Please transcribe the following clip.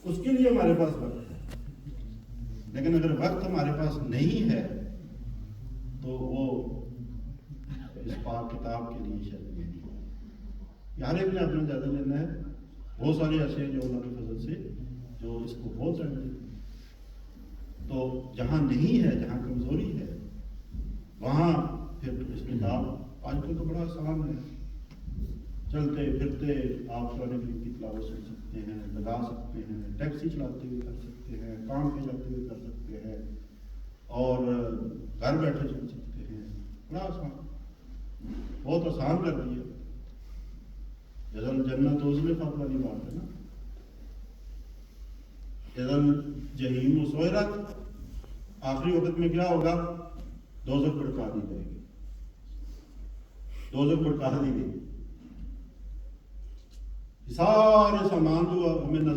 उसके लिए हमारे पास वक्त है। लेकिन अगर वक्त हमारे पास नहीं है तो वो इस पाक किताब के लिए शर्त नहीं है। हर एक ने अपना जायजा लेना है। बहुत सारे ऐसे हैं जो अल्लाह के फजल से जो इसको बहुत रहे हैं। तो जहाँ नहीं है, जहाँ कमजोरी है, वहाँ फिर इस किताब आजकल तो बड़ा आसान है, चलते फिरते आप कुरान की तिलावत सुन सकते हैं, लगा सकते हैं, टैक्सी चलाते हुए कर सकते हैं, काम पे जाते हुए कर सकते हैं, और घर बैठे सुन सकते हैं। बड़ा आसान, बहुत आसान कर दिया। जज़ल जन्नत उज़्लिफ़त वाली बात है ना, जज़ल जहीम सुइरत, आखिरी वक्त में क्या होगा? दोज़ख भड़का दी जाएगी, दोज़ख भड़का दी गई। सारे सामान जो हमें